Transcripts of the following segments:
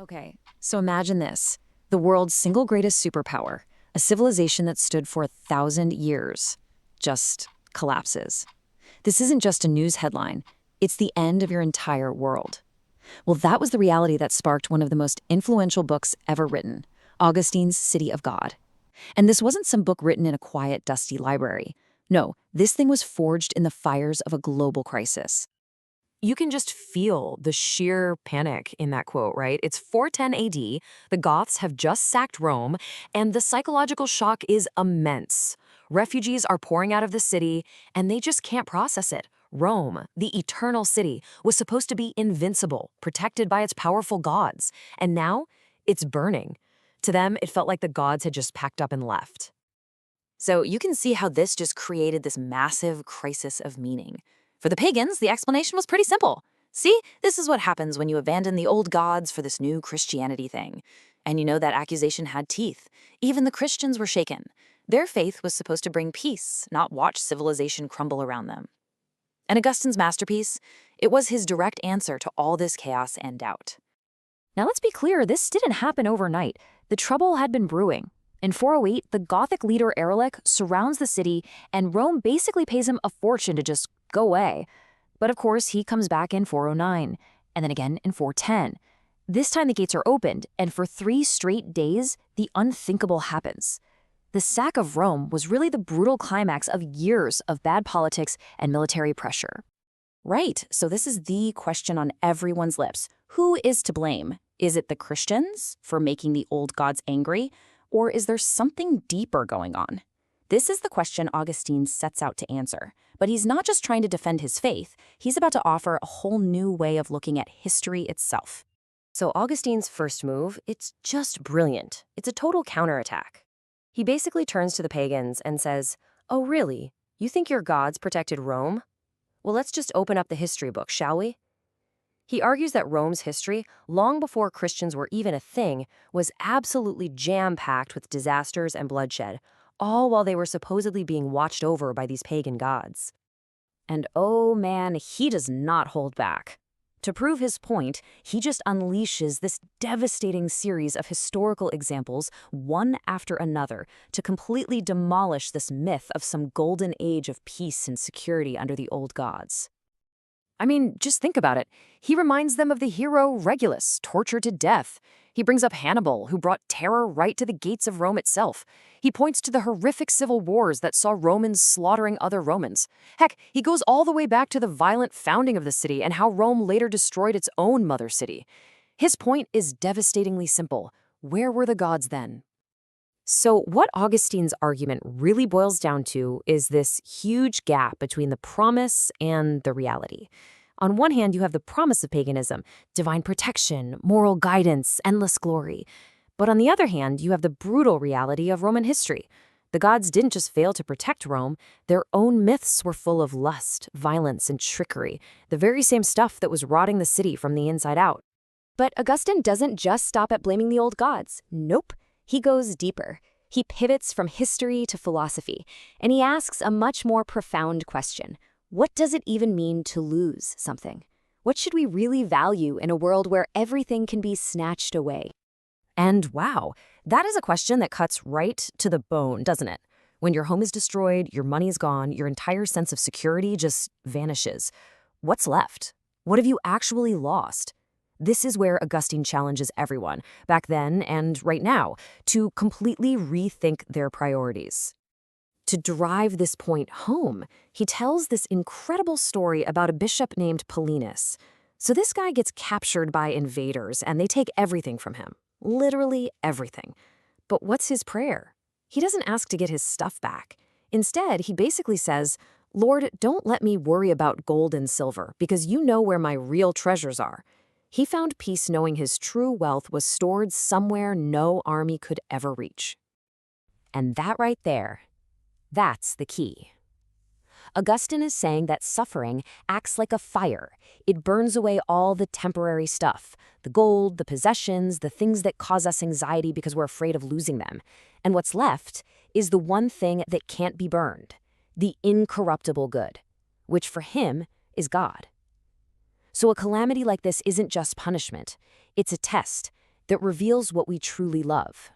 Okay, so imagine this. The world's single greatest superpower, a civilization that stood for 1,000 years, just collapses. This isn't just a news headline, it's the end of your entire world. Well, that was the reality that sparked one of the most influential books ever written, Augustine's City of God. And this wasn't some book written in a quiet, dusty library. No, this thing was forged in the fires of a global crisis. You can just feel the sheer panic in that quote, right? It's 410 AD, the Goths have just sacked Rome, and the psychological shock is immense. Refugees are pouring out of the city, and they just can't process it. Rome, the eternal city, was supposed to be invincible, protected by its powerful gods, and now it's burning. To them, it felt like the gods had just packed up and left. So you can see how this just created this massive crisis of meaning. For the pagans, the explanation was pretty simple. See, this is what happens when you abandon the old gods for this new Christianity thing. And you know that accusation had teeth. Even the Christians were shaken. Their faith was supposed to bring peace, not watch civilization crumble around them. And Augustine's masterpiece, it was his direct answer to all this chaos and doubt. Now let's be clear, this didn't happen overnight. The trouble had been brewing. In 408, the Gothic leader Erlich surrounds the city, and Rome basically pays him a fortune to just go away. But of course, he comes back in 409, and then again in 410. This time the gates are opened, and for 3 straight days, the unthinkable happens. The sack of Rome was really the brutal climax of years of bad politics and military pressure. Right, so this is the question on everyone's lips. Who is to blame? Is it the Christians for making the old gods angry? Or is there something deeper going on? This is the question Augustine sets out to answer. But he's not just trying to defend his faith, he's about to offer a whole new way of looking at history itself. So Augustine's first move, it's just brilliant. It's a total counterattack. He basically turns to the pagans and says, "Oh, really? You think your gods protected Rome? Well, let's just open up the history book, shall we?" He argues that Rome's history, long before Christians were even a thing, was absolutely jam-packed with disasters and bloodshed, all while they were supposedly being watched over by these pagan gods. And oh man, he does not hold back. To prove his point, he just unleashes this devastating series of historical examples, one after another, to completely demolish this myth of some golden age of peace and security under the old gods. I mean, just think about it. He reminds them of the hero Regulus, tortured to death. He brings up Hannibal, who brought terror right to the gates of Rome itself. He points to the horrific civil wars that saw Romans slaughtering other Romans. Heck, he goes all the way back to the violent founding of the city and how Rome later destroyed its own mother city. His point is devastatingly simple. Where were the gods then? So what Augustine's argument really boils down to is this huge gap between the promise and the reality. On one hand, you have the promise of paganism, divine protection, moral guidance, endless glory. But on the other hand, you have the brutal reality of Roman history. The gods didn't just fail to protect Rome, their own myths were full of lust, violence, and trickery, the very same stuff that was rotting the city from the inside out. But Augustine doesn't just stop at blaming the old gods. Nope. He goes deeper. He pivots from history to philosophy, and he asks a much more profound question. What does it even mean to lose something? What should we really value in a world where everything can be snatched away? And wow, that is a question that cuts right to the bone, doesn't it? When your home is destroyed, your money is gone, your entire sense of security just vanishes. What's left? What have you actually lost? This is where Augustine challenges everyone, back then and right now, to completely rethink their priorities. To drive this point home, he tells this incredible story about a bishop named Paulinus. So this guy gets captured by invaders, and they take everything from him. Literally everything. But what's his prayer? He doesn't ask to get his stuff back. Instead, he basically says, "Lord, don't let me worry about gold and silver, because you know where my real treasures are." He found peace knowing his true wealth was stored somewhere no army could ever reach. And that right there, that's the key. Augustine is saying that suffering acts like a fire. It burns away all the temporary stuff, the gold, the possessions, the things that cause us anxiety because we're afraid of losing them. And what's left is the one thing that can't be burned, the incorruptible good, which for him is God. So a calamity like this isn't just punishment. It's a test. that reveals what we truly love.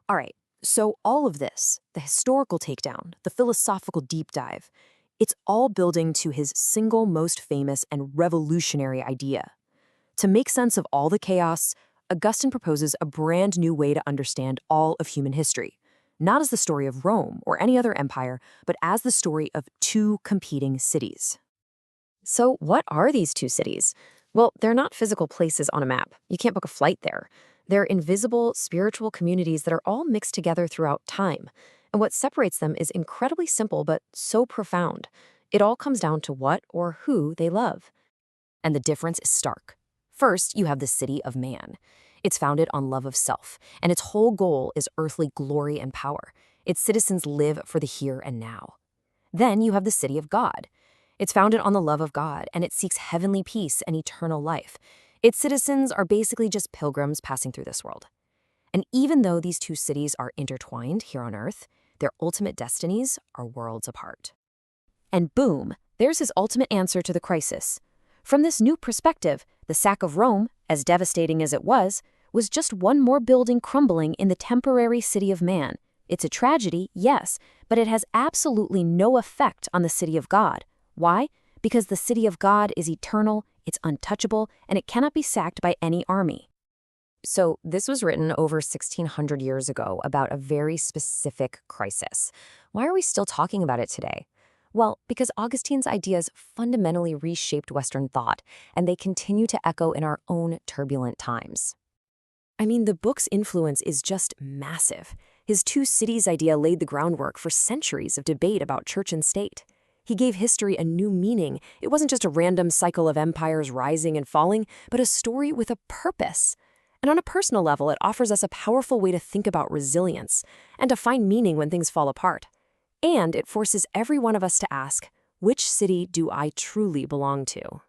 All right, so all of this, the historical takedown, the philosophical deep dive, it's all building to his single most famous and revolutionary idea. To make sense of all the chaos, Augustine proposes a brand new way to understand all of human history, not as the story of Rome or any other empire, but as the story of two competing cities. So what are these two cities? Well, they're not physical places on a map. You can't book a flight there. They're invisible, spiritual communities that are all mixed together throughout time. And what separates them is incredibly simple but so profound. It all comes down to what or who they love. And the difference is stark. First, you have the city of man. It's founded on love of self, and its whole goal is earthly glory and power. Its citizens live for the here and now. Then you have the city of God. It's founded on the love of God, and it seeks heavenly peace and eternal life. Its citizens are basically just pilgrims passing through this world. And even though these two cities are intertwined here on Earth, their ultimate destinies are worlds apart. And boom, there's his ultimate answer to the crisis. From this new perspective, the sack of Rome, as devastating as it was just one more building crumbling in the temporary city of man. It's a tragedy, yes, but it has absolutely no effect on the city of God. Why? Because the city of God is eternal, it's untouchable, and it cannot be sacked by any army. So this was written over 1,600 years ago about a very specific crisis. Why are we still talking about it today? Well, because Augustine's ideas fundamentally reshaped Western thought, and they continue to echo in our own turbulent times. I mean, the book's influence is just massive. His two cities idea laid the groundwork for centuries of debate about church and state. He gave history a new meaning. It wasn't just a random cycle of empires rising and falling, but a story with a purpose. And on a personal level, it offers us a powerful way to think about resilience and to find meaning when things fall apart. And it forces every one of us to ask, which city do I truly belong to?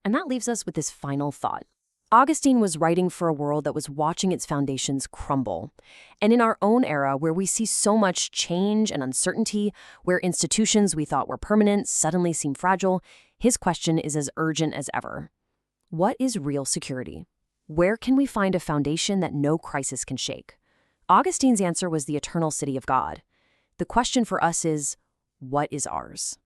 And that leaves us with this final thought. Augustine was writing for a world that was watching its foundations crumble. And in our own era, where we see so much change and uncertainty, where institutions we thought were permanent suddenly seem fragile, his question is as urgent as ever. What is real security? Where can we find a foundation that no crisis can shake? Augustine's answer was the eternal city of God. The question for us is, what is ours?